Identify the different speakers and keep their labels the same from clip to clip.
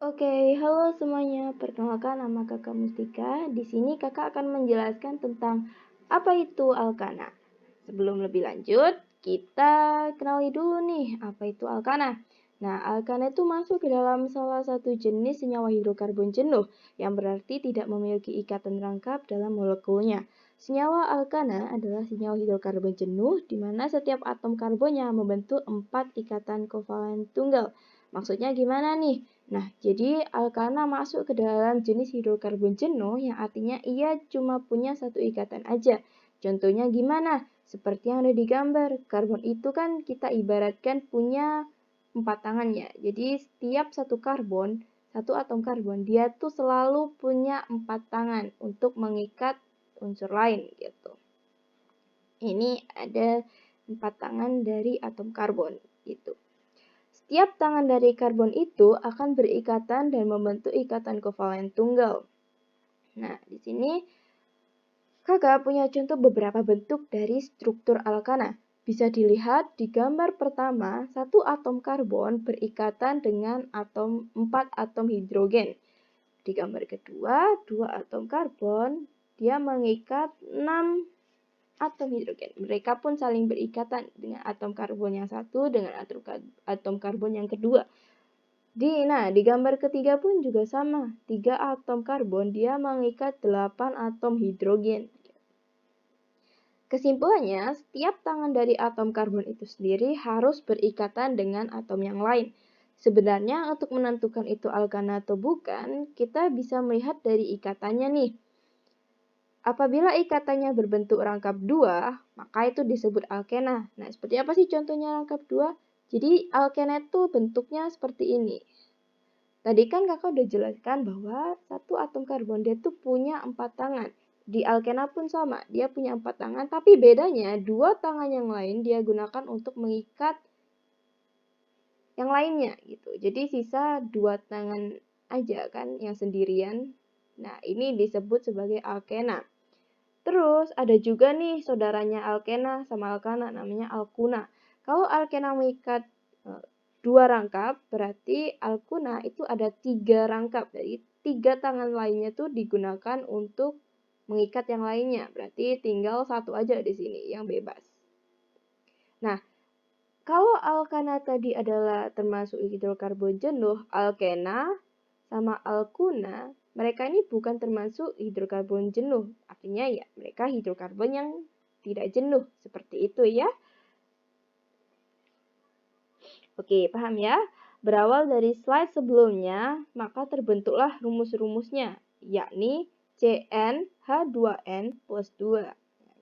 Speaker 1: Oke, halo semuanya. Perkenalkan nama Kakak Mustika. Di sini Kakak akan menjelaskan tentang apa itu alkana. Sebelum lebih lanjut, kita kenali dulu nih apa itu alkana. Nah, alkana itu masuk ke dalam salah satu jenis senyawa hidrokarbon jenuh yang berarti tidak memiliki ikatan rangkap dalam molekulnya. Senyawa alkana adalah senyawa hidrokarbon jenuh di mana setiap atom karbonnya membentuk 4 ikatan kovalen tunggal. Maksudnya gimana nih? Nah, jadi alkana masuk ke dalam jenis hidrokarbon jenuh yang artinya ia cuma punya satu ikatan aja. Contohnya gimana? Seperti yang ada di gambar, karbon itu kan kita ibaratkan punya 4 tangan ya. Jadi setiap satu atom karbon, dia tuh selalu punya 4 tangan untuk mengikat unsur lain gitu. Ini ada 4 tangan dari atom karbon gitu. Setiap tangan dari karbon itu akan berikatan dan membentuk ikatan kovalen tunggal. Nah, di sini Kakak punya contoh beberapa bentuk dari struktur alkana. Bisa dilihat di gambar pertama, satu atom karbon berikatan dengan 4 atom hidrogen. Di gambar kedua, 2 atom karbon, dia mengikat 6 atom hidrogen. Mereka pun saling berikatan dengan atom karbon yang satu dengan atom karbon yang kedua. Di gambar ketiga pun juga sama. 3 atom karbon dia mengikat 8 atom hidrogen. Kesimpulannya, setiap tangan dari atom karbon itu sendiri harus berikatan dengan atom yang lain. Sebenarnya untuk menentukan itu alkana atau bukan, kita bisa melihat dari ikatannya nih. Apabila ikatannya berbentuk rangkap 2, maka itu disebut alkena. Nah, seperti apa sih contohnya rangkap 2? Jadi alkena itu bentuknya seperti ini. Tadi kan kakak udah jelaskan bahwa satu atom karbon dia tuh punya 4 tangan. Di alkena pun sama, dia punya 4 tangan, tapi bedanya 2 tangan yang lain dia gunakan untuk mengikat yang lainnya gitu. Jadi sisa 2 tangan aja kan yang sendirian. Nah, ini disebut sebagai alkena. Terus ada juga nih saudaranya alkena sama alkana namanya alkuna. Kalau alkena mengikat 2 rangkap, berarti alkuna itu ada 3 rangkap. Jadi 3 tangan lainnya tuh digunakan untuk mengikat yang lainnya. Berarti tinggal satu aja di sini yang bebas. Nah, kalau alkana tadi adalah termasuk hidrokarbon jenuh, alkena sama alkuna, mereka ini bukan termasuk hidrokarbon jenuh. Artinya ya, mereka hidrokarbon yang tidak jenuh. Seperti itu ya. Oke, paham ya? Berawal dari slide sebelumnya, maka terbentuklah rumus-rumusnya, yakni CnH2n plus 2.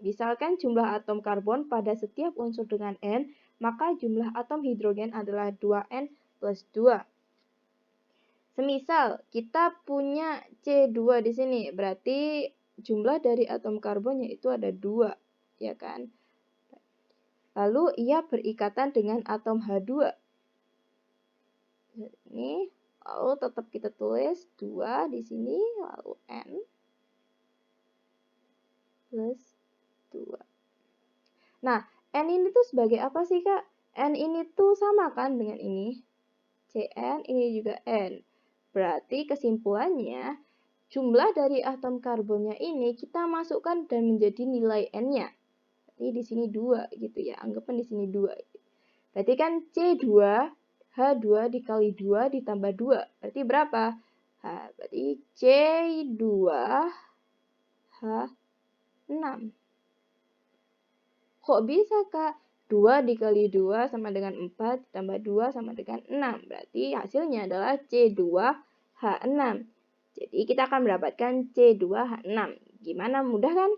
Speaker 1: Misalkan jumlah atom karbon pada setiap unsur dengan N, maka jumlah atom hidrogen adalah 2N plus 2. Semisal kita punya C2 di sini, berarti jumlah dari atom karbonnya itu ada 2, ya kan? Lalu ia berikatan dengan atom H2. Ini, lalu tetap kita tulis 2 di sini, lalu N plus 2. Nah, N ini tuh sebagai apa sih, Kak? N ini tuh sama kan dengan ini? Cn, ini juga N. Berarti kesimpulannya, jumlah dari atom karbonnya ini kita masukkan dan menjadi nilai N-nya. Jadi di sini 2 gitu ya, anggapan di sini 2. Berarti kan C2 H2 dikali 2 ditambah 2. Berarti berapa? Berarti C2H6. Kok bisa, Kak? 2 dikali 2 sama dengan 4, ditambah 2 sama dengan 6. Berarti hasilnya adalah C2H6. Jadi kita akan mendapatkan C2H6. Gimana? Mudah kan?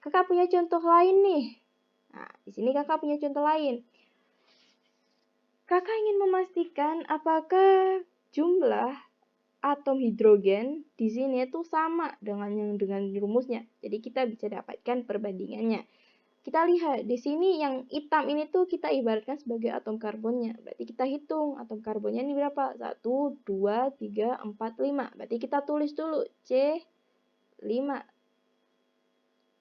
Speaker 1: Kakak punya contoh lain nih. Nah, di sini kakak punya contoh lain. Kakak ingin memastikan apakah jumlah atom hidrogen di sini itu sama dengan rumusnya. Jadi kita bisa dapatkan perbandingannya. Kita lihat di sini yang hitam ini tuh kita ibaratkan sebagai atom karbonnya. Berarti kita hitung atom karbonnya ini berapa? 1, 2, 3, 4, 5. Berarti kita tulis dulu C5.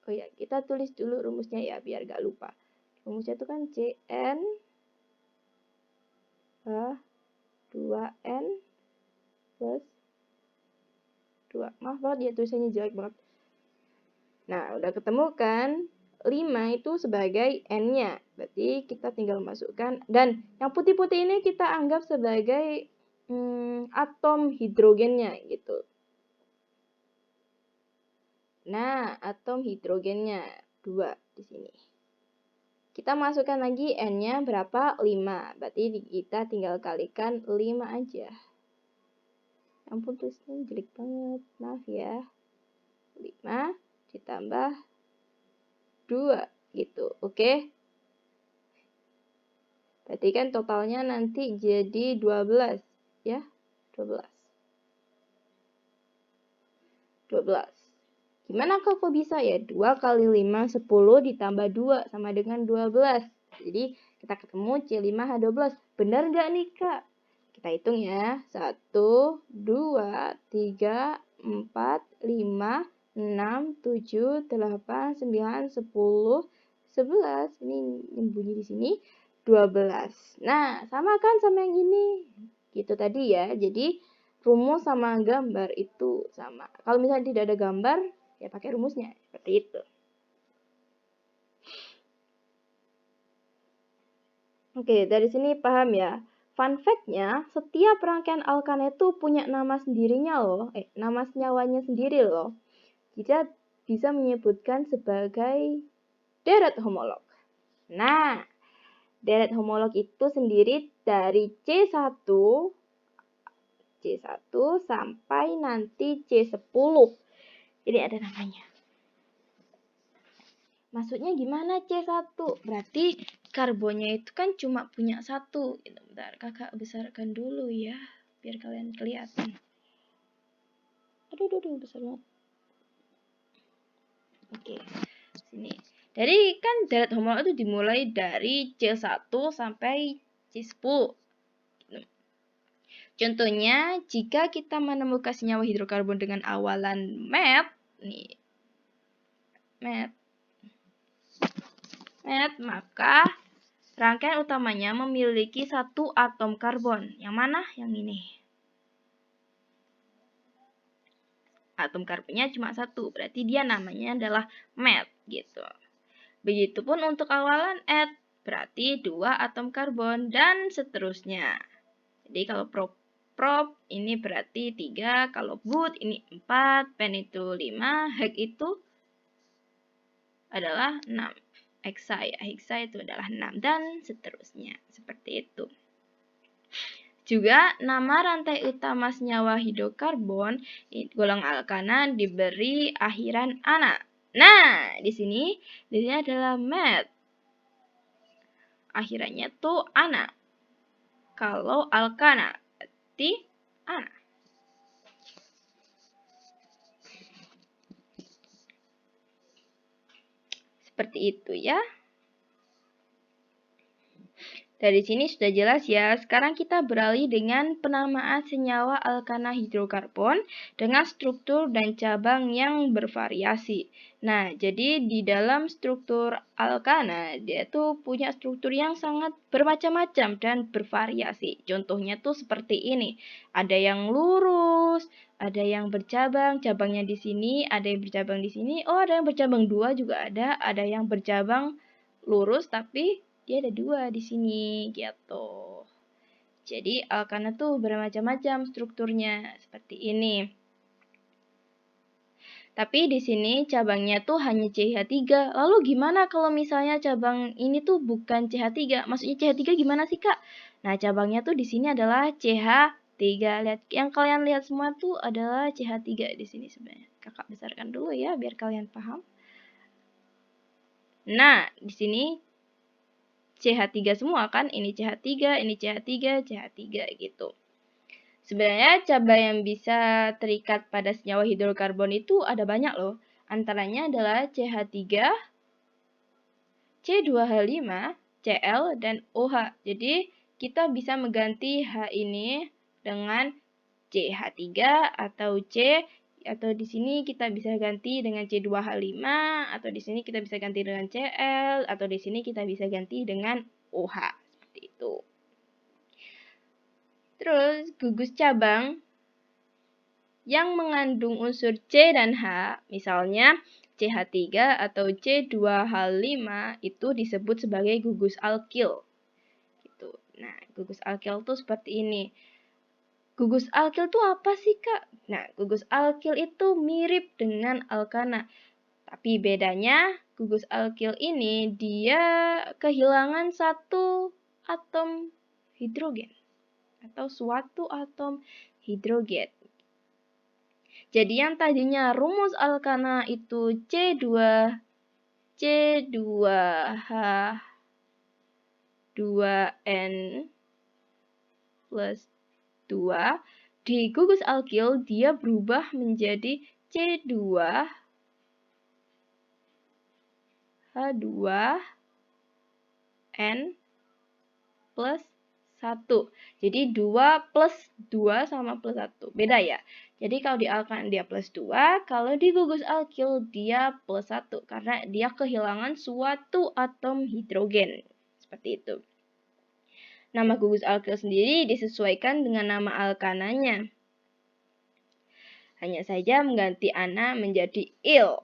Speaker 1: Oh ya, kita tulis dulu rumusnya ya biar gak lupa. Rumusnya itu kan Cn H2n Maaf banget ya tulisannya jelek banget. Nah, udah ketemu kan? 5 itu sebagai N-nya. Berarti kita tinggal masukkan. Dan yang putih-putih ini kita anggap sebagai atom hidrogennya gitu. Nah, atom hidrogennya 2 di sini. Kita masukkan lagi N-nya berapa? 5. Berarti kita tinggal kalikan 5 aja. Ampun, tulisannya jelek banget. Maaf ya. 5 ditambah 2 gitu. Oke. Berarti kan totalnya nanti jadi 12 ya. 12. Gimana kok bisa ya? 2 kali 5, 10 ditambah 2 sama dengan 12. Jadi kita ketemu C5H12. Benar nggak nih Kak? Kita hitung ya. 1, 2, 3, 4, 5, 6, 7, 8, 9, 10, 11. Ini bunyi di sini. 12. Nah, sama kan sama yang ini. Gitu tadi ya. Jadi rumus sama gambar itu sama. Kalau misalnya tidak ada gambar, ya pakai rumusnya. Seperti itu. Oke, dari sini paham ya. Fun fact-nya, setiap rangkaian alkana itu punya nama sendirinya loh. Nama senyawanya sendiri loh. Kita bisa menyebutkan sebagai deret homolog. Nah, deret homolog itu sendiri dari C1 sampai nanti C10. Ini ada namanya. Maksudnya gimana C1? Berarti karbonnya itu kan cuma punya 1. Bentar, kakak besarkan dulu ya. Biar kalian kelihatan. Aduh, besar banget. Oke, sini. Jadi kan deret homolog itu dimulai dari C1 sampai C10. Contohnya, jika kita menemukan senyawa hidrokarbon dengan awalan met, maka rangkaian utamanya memiliki 1 atom karbon. Yang mana? Yang ini. Atom karbonnya cuma 1, berarti dia namanya adalah met gitu. Begitupun untuk awalan eth, berarti 2 atom karbon dan seterusnya. Jadi kalau prop ini berarti 3, kalau but ini 4, pen itu 5, hek itu adalah 6. Hexa ya, hexa itu adalah 6 dan seterusnya. Seperti itu. Juga nama rantai utama senyawa hidrokarbon golongan alkana diberi akhiran ana. Nah, di sini adalah met. Akhirannya tuh ana. Kalau alkana berarti ana. Seperti itu ya. Dari sini sudah jelas ya. Sekarang kita beralih dengan penamaan senyawa alkana hidrokarbon dengan struktur dan cabang yang bervariasi. Nah, jadi di dalam struktur alkana, dia tuh punya struktur yang sangat bermacam-macam dan bervariasi. Contohnya tuh seperti ini. Ada yang lurus, ada yang bercabang, cabangnya di sini, ada yang bercabang di sini. Oh, ada yang bercabang 2 juga ada yang bercabang lurus tapi dia ada 2 di sini gitu. Jadi alkana tuh bermacam-macam strukturnya seperti ini. Tapi di sini cabangnya tuh hanya CH3. Lalu gimana kalau misalnya cabang ini tuh bukan CH3? Maksudnya CH3 gimana sih, Kak? Nah, cabangnya tuh di sini adalah CH3. Lihat, yang kalian lihat semua tuh adalah CH3 di sini sebenarnya. Kakak besarkan dulu ya biar kalian paham. Nah, di sini CH3 semua kan, ini CH3, ini CH3, CH3 gitu. Sebenarnya cabang yang bisa terikat pada senyawa hidrokarbon itu ada banyak loh. Antaranya adalah CH3, C2H5, Cl, dan OH. Jadi kita bisa mengganti H ini dengan CH3 atau C, atau di sini kita bisa ganti dengan C2H5, atau di sini kita bisa ganti dengan Cl, atau di sini kita bisa ganti dengan OH. Seperti itu. Terus gugus cabang yang mengandung unsur C dan H, misalnya CH3 atau C2H5, itu disebut sebagai gugus alkil. Gitu. Nah, gugus alkil itu seperti ini. Gugus alkil itu apa sih, Kak? Nah, gugus alkil itu mirip dengan alkana. Tapi bedanya, gugus alkil ini dia kehilangan satu atom hidrogen atau suatu atom hidrogen. Jadi yang tadinya rumus alkana itu C2H2N plus 2, di gugus alkil dia berubah menjadi C2H2N plus 1. Jadi 2 plus 2 sama plus 1. Beda ya. Jadi kalau di alkana dia plus 2, kalau di gugus alkil dia plus 1. Karena dia kehilangan suatu atom hidrogen. Seperti itu. Nama gugus alkil sendiri disesuaikan dengan nama alkananya. Hanya saja mengganti ana menjadi il.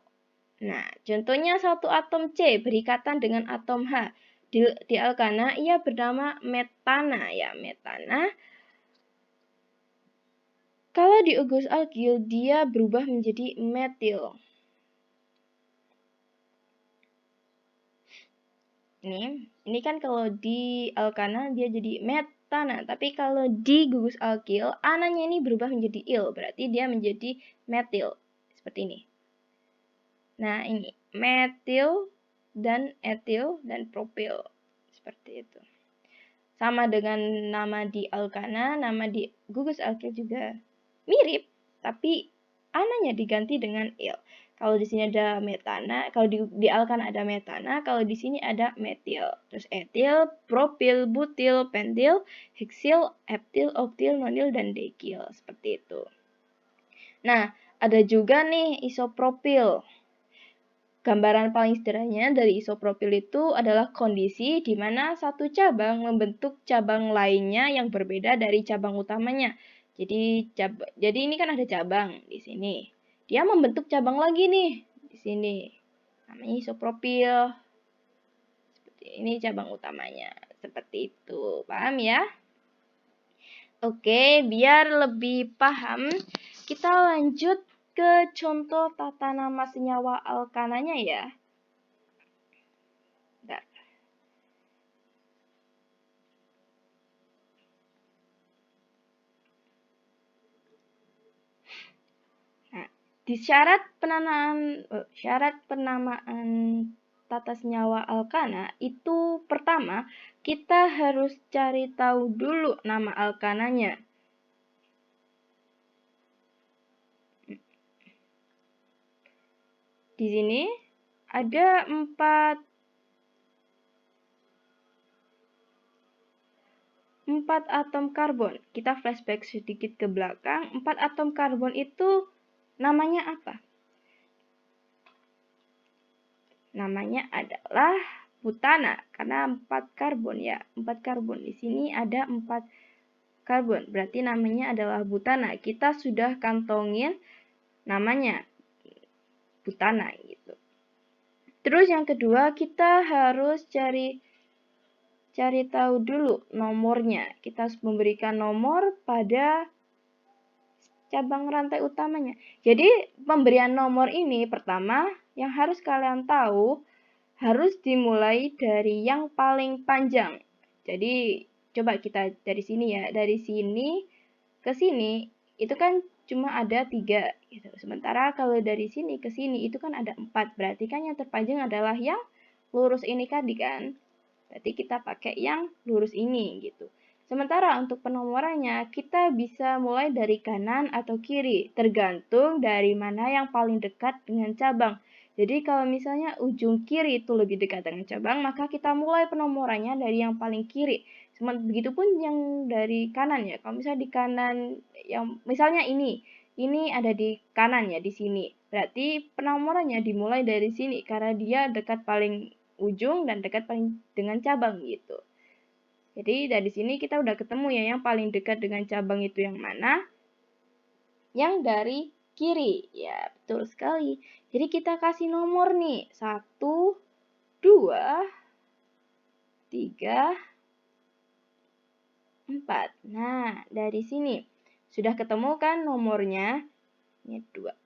Speaker 1: Nah, contohnya satu atom C berikatan dengan atom H. Di alkana ia bernama metana ya, metana. Kalau di gugus alkil dia berubah menjadi metil. Ini kan kalau di alkana dia jadi metana, tapi kalau di gugus alkil ananya ini berubah menjadi il, berarti dia menjadi metil. Seperti ini. Nah, ini metil dan etil dan propil. Seperti itu. Sama dengan nama di alkana, nama di gugus alkil juga mirip, tapi ananya diganti dengan il. Kalau di sini ada metana, kalau di alkana ada metana, kalau di sini ada metil. Terus etil, propil, butil, pentil, heksil, eptil, oktil, nonil, dan dekil. Seperti itu. Nah, ada juga nih isopropil. Gambaran paling sederhananya dari isopropil itu adalah kondisi di mana satu cabang membentuk cabang lainnya yang berbeda dari cabang utamanya. Jadi ini kan ada cabang di sini. Dia membentuk cabang lagi nih di sini. Namanya isopropil. Seperti ini cabang utamanya. Seperti itu. Paham ya? Oke, biar lebih paham, kita lanjut ke contoh tata nama senyawa alkananya ya. Nah, di syarat penamaan tata senyawa alkana itu pertama kita harus cari tahu dulu nama alkananya. Di sini ada 4 atom karbon. Kita flashback sedikit ke belakang. 4 atom karbon itu namanya apa? Namanya adalah butana karena 4 karbon ya. 4 karbon. Di sini ada 4 karbon. Berarti namanya adalah butana. Kita sudah kantongin namanya butana gitu. Terus yang kedua kita harus cari tahu dulu nomornya. Kita harus memberikan nomor pada cabang rantai utamanya. Jadi pemberian nomor ini pertama yang harus kalian tahu harus dimulai dari yang paling panjang. Jadi coba kita dari sini ya. Dari sini ke sini itu kan cuma ada 3 gitu. Sementara kalau dari sini ke sini itu kan ada 4. Berarti kan yang terpanjang adalah yang lurus ini tadi kan. Berarti kita pakai yang lurus ini gitu. Sementara untuk penomorannya kita bisa mulai dari kanan atau kiri, tergantung dari mana yang paling dekat dengan cabang. Jadi kalau misalnya ujung kiri itu lebih dekat dengan cabang, maka kita mulai penomorannya dari yang paling kiri. Begitupun yang dari kanan ya. Kalau misalnya di kanan yang misalnya ini ada di kanan ya di sini. Berarti penomorannya dimulai dari sini karena dia dekat paling ujung dan dekat paling dengan cabang gitu. Jadi dari sini kita udah ketemu ya yang paling dekat dengan cabang itu yang mana. yang dari kiri. Ya, betul sekali. Jadi kita kasih nomor nih. 1, 2, 3, 4. Nah, dari sini. Sudah ketemu kan nomornya? Ini 2.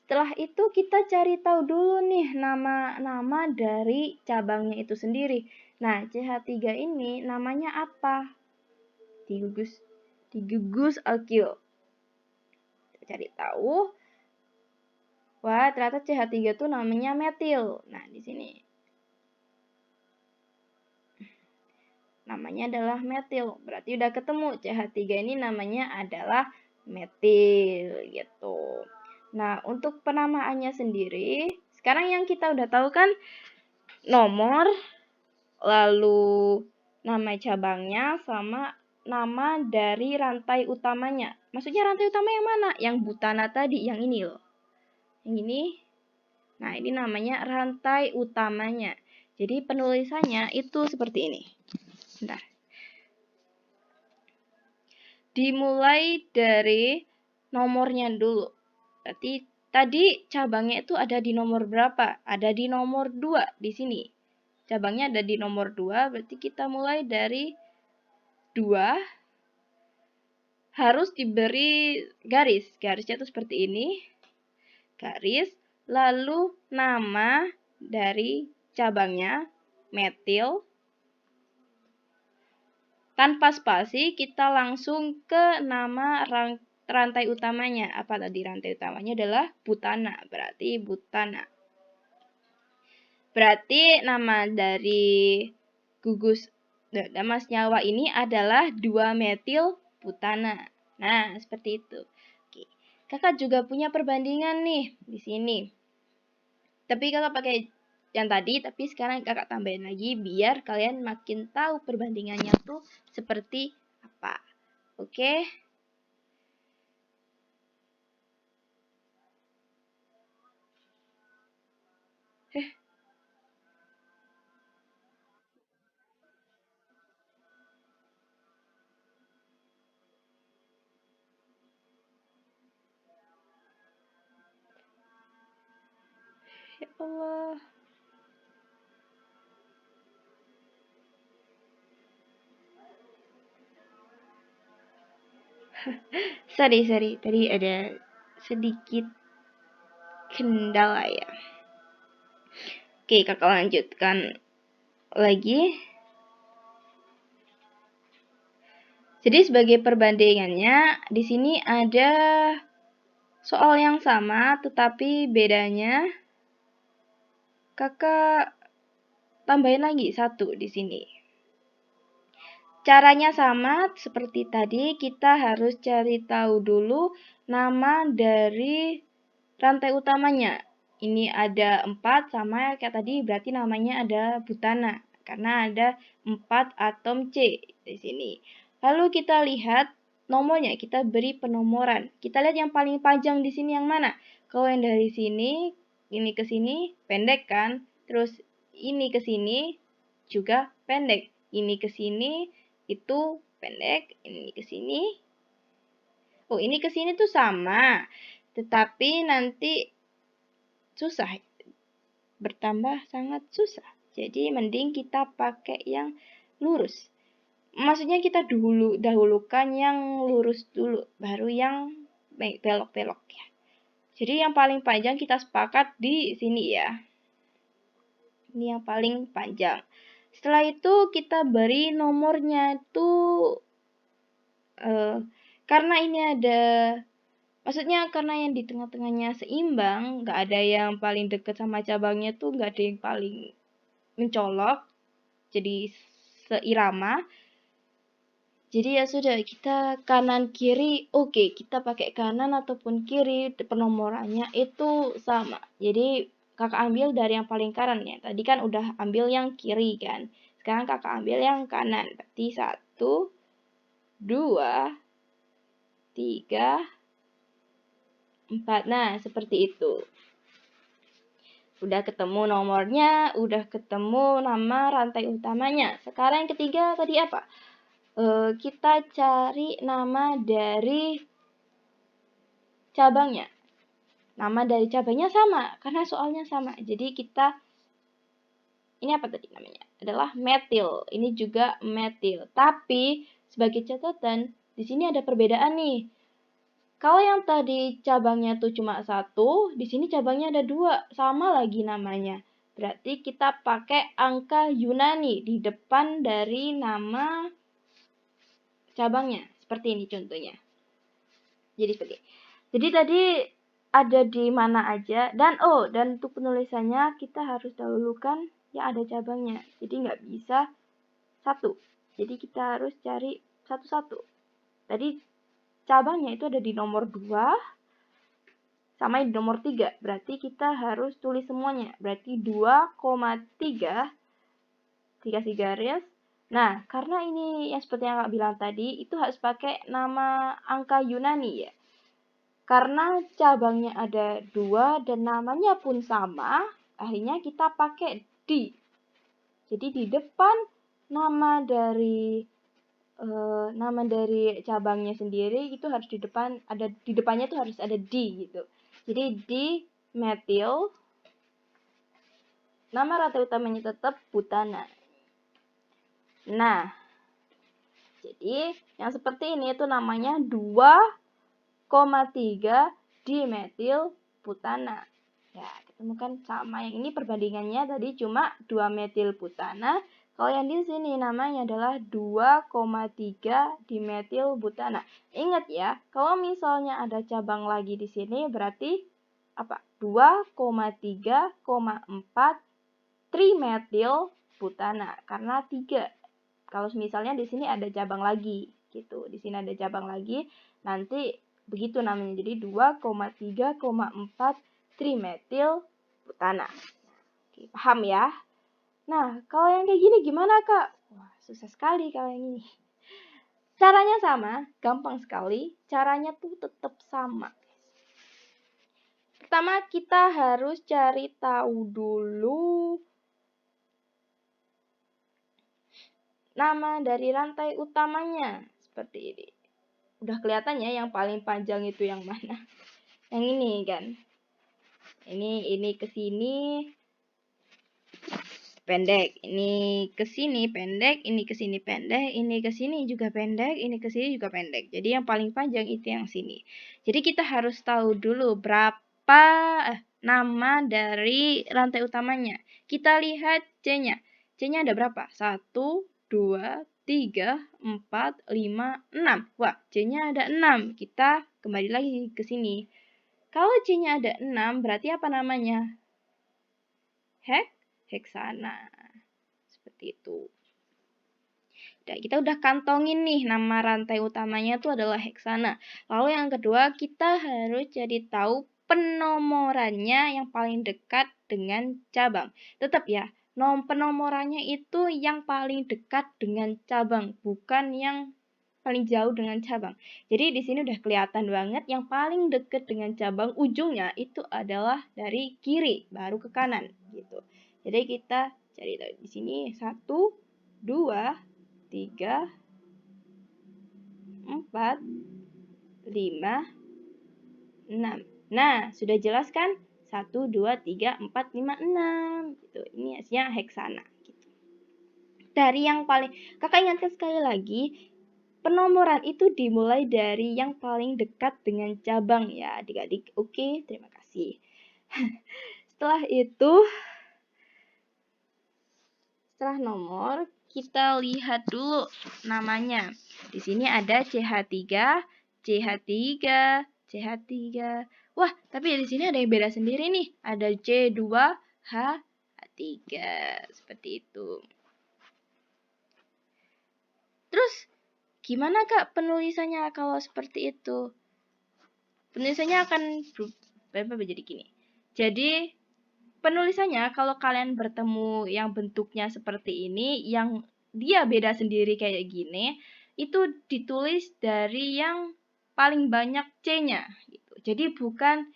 Speaker 1: Setelah itu kita cari tahu dulu nih nama-nama dari cabangnya itu sendiri. Nah, CH3 ini namanya apa? Digugus alkil. Kita cari tahu. Wah, ternyata CH3 itu namanya metil. Nah, di sini. Namanya adalah metil. Berarti udah ketemu CH3 ini namanya adalah metil gitu. Nah, untuk penamaannya sendiri, sekarang yang kita udah tahu kan nomor, lalu nama cabangnya, sama nama dari rantai utamanya. Maksudnya rantai utama yang mana? Yang butana tadi, yang ini loh. Yang ini. Nah, ini namanya rantai utamanya. Jadi penulisannya itu seperti ini. Bentar. Dimulai dari nomornya dulu. Berarti tadi cabangnya itu ada di nomor berapa? Ada di nomor 2 di sini. Cabangnya ada di nomor 2, berarti kita mulai dari 2. Harus diberi garis. Garisnya itu seperti ini. Garis. Lalu nama dari cabangnya, metil. Tanpa spasi, kita langsung ke nama rantai utamanya. Apa tadi rantai utamanya adalah butana. Berarti butana. Berarti nama dari gugus nama senyawa ini adalah 2-metil butana. Nah, seperti itu. Oke. Kakak juga punya perbandingan nih di sini. Tapi kakak pakai yang tadi, tapi sekarang kakak tambahin lagi biar kalian makin tahu perbandingannya tuh seperti apa. Oke? Ya Allah. Sorry. Tadi ada sedikit kendala ya. Oke, kakak lanjutkan lagi. Jadi sebagai perbandingannya, di sini ada soal yang sama, tetapi bedanya kakak tambahin lagi 1 di sini. Caranya sama seperti tadi, kita harus cari tahu dulu nama dari rantai utamanya. Ini ada 4 sama kayak tadi, berarti namanya ada butana karena ada 4 atom C di sini. Lalu kita lihat nomornya, kita beri penomoran. Kita lihat yang paling panjang di sini yang mana? Kalau yang dari sini, ini ke sini pendek kan? Terus ini ke sini juga pendek. Ini ke sini itu pendek, ini ke sini. Oh, ini ke sini tuh sama. Tetapi nanti susah. Bertambah sangat susah. Jadi mending kita pakai yang lurus. Maksudnya kita dahulukan yang lurus dulu, baru yang belok-belok ya. Jadi yang paling panjang kita sepakat di sini ya. Ini yang paling panjang. Setelah itu kita beri nomornya tuh karena ini ada, maksudnya karena yang di tengah-tengahnya seimbang, nggak ada yang paling deket sama cabangnya tuh nggak ada yang paling mencolok, jadi seirama. Jadi ya sudah, kita kanan kiri, oke, kita pakai kanan ataupun kiri, penomorannya itu sama. Jadi kakak ambil dari yang paling kanan ya. Tadi kan udah ambil yang kiri kan. Sekarang kakak ambil yang kanan. Berarti 1, 2, 3, 4. Nah, seperti itu. Udah ketemu nomornya, udah ketemu nama rantai utamanya. Sekarang yang ketiga tadi apa? Kita cari nama dari cabangnya. Nama dari cabangnya sama, karena soalnya sama. Jadi kita, ini apa tadi namanya? Adalah metil. Ini juga metil. Tapi, sebagai catatan, di sini ada perbedaan nih. Kalau yang tadi cabangnya tuh cuma satu, di sini cabangnya ada dua, sama lagi namanya. Berarti kita pakai angka Yunani di depan dari nama cabangnya. Seperti ini contohnya. Jadi tadi ada di mana aja, dan untuk penulisannya kita harus dahulukan yang ada cabangnya. Jadi nggak bisa satu. Jadi kita harus cari satu-satu. Tadi cabangnya itu ada di nomor 2 sama di nomor 3. Berarti kita harus tulis semuanya. Berarti 2,3 dikasih garis. Nah, karena ini yang seperti yang Kak bilang tadi, itu harus pakai nama angka Yunani ya. Karena cabangnya ada 2 dan namanya pun sama, akhirnya kita pakai di. Jadi di depan nama dari cabangnya sendiri itu harus di depannya tuh harus ada di gitu. Jadi di metil, nama rantai utamanya tetap butana. Nah, jadi yang seperti ini itu namanya 2,3 dimetil butana. Ya, ketemukan sama. Yang ini perbandingannya tadi cuma 2 metil butana. Kalau yang di sini namanya adalah 2,3 dimetil butana. Ingat ya, kalau misalnya ada cabang lagi di sini berarti apa? 2,3,4 trimetil butana karena 3. Kalau misalnya di sini ada cabang lagi gitu. Di sini ada cabang lagi, nanti begitu namanya. Jadi 2,3,4 trimetil butana. Oke, paham ya? Nah, kalau yang kayak gini gimana, Kak? Wah, susah sekali kalau yang ini. Caranya sama, gampang sekali. Caranya tuh tetap sama. Pertama, kita harus cari tahu dulu nama dari rantai utamanya. Seperti ini. Udah kelihatan ya yang paling panjang itu yang mana. Yang ini kan. Ini ke sini pendek, ini ke sini pendek, ini ke sini pendek, ini ke sini juga pendek, ini ke sini juga pendek. Jadi yang paling panjang itu yang sini. Jadi kita harus tahu dulu berapa nama dari rantai utamanya. Kita lihat C-nya. C-nya ada berapa? 1, 2, 3, 4, 5, 6. Wah, C-nya ada 6. Kita kembali lagi ke sini. Kalau C-nya ada 6, berarti apa namanya? Heksana. Seperti itu. Nah, kita udah kantongin nih nama rantai utamanya itu adalah heksana. Lalu yang kedua, kita harus jadi tahu penomorannya yang paling dekat dengan cabang. Tetap ya, penomorannya itu yang paling dekat dengan cabang, bukan yang paling jauh dengan cabang. Jadi di sini udah kelihatan banget yang paling dekat dengan cabang ujungnya itu adalah dari kiri baru ke kanan gitu. Jadi kita cari di sini 1, 2, 3, 4, 5, 6. Nah, sudah jelas kan? 1, 2, 3, 4, 5, 6. Gitu. Ini hasilnya heksana. Gitu. Dari yang paling, kakak ingatkan sekali lagi, penomoran itu dimulai dari yang paling dekat dengan cabang ya adik-adik. Oke, terima kasih. Setelah nomor, kita lihat dulu namanya. Di sini ada CH3, CH3, CH3. Wah, tapi di sini ada yang beda sendiri nih. Ada C2H3. Seperti itu. Terus, gimana Kak penulisannya kalau seperti itu? Penulisannya akan jadi gini. Jadi, penulisannya kalau kalian bertemu yang bentuknya seperti ini, yang dia beda sendiri kayak gini, itu ditulis dari yang paling banyak C-nya gitu. Jadi bukan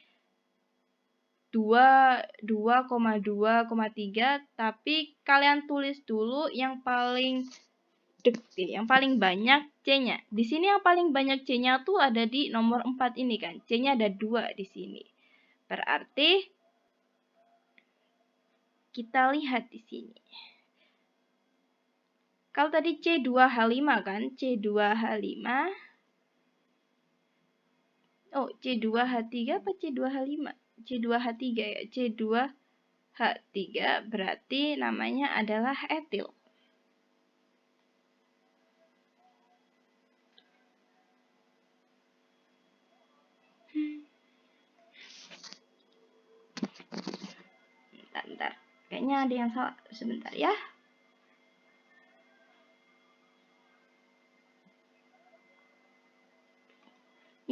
Speaker 1: 2,2,3, tapi kalian tulis dulu yang paling banyak C-nya. Di sini yang paling banyak C-nya tuh ada di nomor 4 ini kan. C-nya ada 2 di sini. Berarti kita lihat di sini. Kalau tadi C2H5 kan, C2H5. Oh, C2H3 apa C2H5? C2H3 ya, C2H3 berarti namanya adalah etil. Bentar. Kayaknya ada yang salah. Sebentar ya.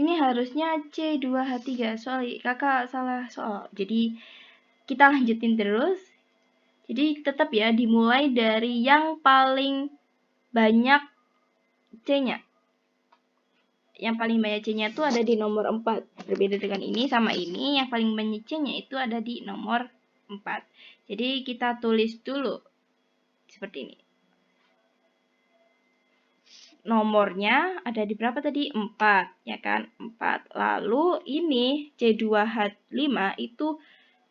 Speaker 1: Ini harusnya C2H3. Sorry, kakak salah soal. Jadi, kita lanjutin terus. Jadi, tetap ya, dimulai dari yang paling banyak C-nya. Yang paling banyak C-nya itu ada di nomor 4. Berbeda dengan ini sama ini, yang paling banyak C-nya itu ada di nomor 4. Jadi, kita tulis dulu. Seperti ini. Nomornya ada di berapa tadi? 4, ya kan? 4. Lalu ini C2H5 itu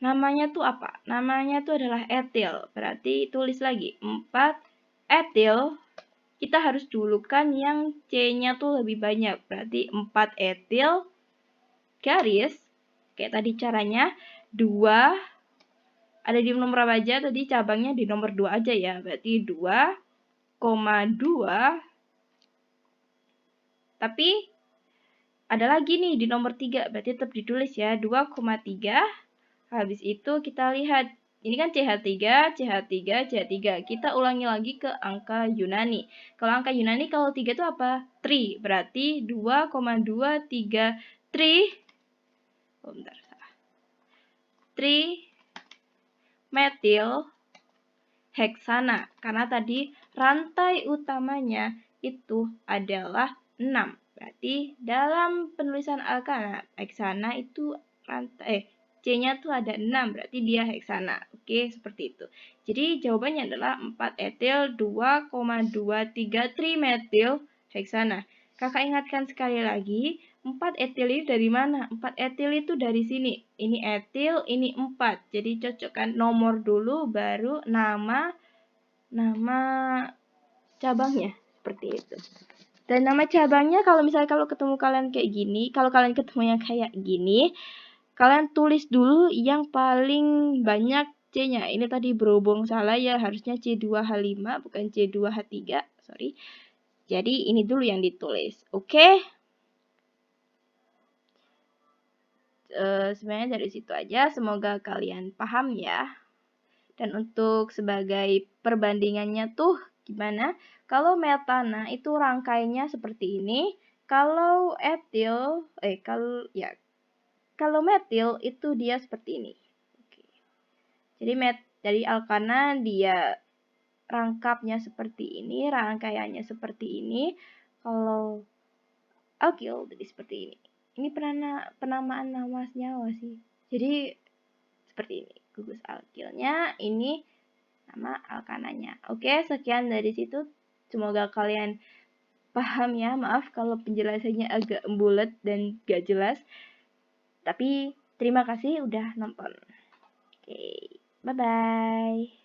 Speaker 1: namanya tuh apa? Namanya tuh adalah etil. Berarti tulis lagi 4 etil. Kita harus dulukan yang C-nya tuh lebih banyak. Berarti 4 etil garis kayak tadi caranya 2 ada di nomor berapa aja? Tadi cabangnya di nomor 2 aja ya. Berarti 2,2. Tapi ada lagi nih di nomor 3, berarti tetap ditulis ya, 2,3. Habis itu kita lihat, ini kan CH3, CH3, CH3. Kita ulangi lagi ke angka Yunani. Kalau angka Yunani, kalau 3 itu apa? Tri, berarti 2,23 tri. Oh, bentar, salah. Tri metil heksana. Karena tadi rantai utamanya itu adalah 6. Berarti dalam penulisan alkana, heksana itu rantai C-nya tuh ada 6, berarti dia heksana. Oke, seperti itu. Jadi jawabannya adalah 4 etil 2,23 trimetil heksana. Kakak ingatkan sekali lagi, 4 etil ini dari mana? 4 etil itu dari sini. Ini etil, ini 4. Jadi cocokkan nomor dulu, baru nama cabangnya. Seperti itu. Dan nama cabangnya kalau misalnya ketemu kalian kayak gini, kalau kalian ketemunya kayak gini, kalian tulis dulu yang paling banyak C-nya. Ini tadi berhubung salah ya, harusnya C2H5 bukan C2H3, sorry. Jadi ini dulu yang ditulis. Oke? Sebenarnya dari situ aja, semoga kalian paham ya. Dan untuk sebagai perbandingannya tuh gimana? Kalau metana itu rangkainya seperti ini. Kalau etil, kalau metil itu dia seperti ini. Oke. Jadi dari alkana dia rangkapnya seperti ini, rangkaiannya seperti ini. Kalau alkil jadi seperti ini. Ini penamaan nama senyawa sih. Jadi seperti ini. Gugus alkilnya, ini nama alkananya. Oke, sekian dari situ. Semoga kalian paham ya. Maaf kalau penjelasannya agak bulat dan gak jelas. Tapi terima kasih udah nonton. Oke, bye-bye.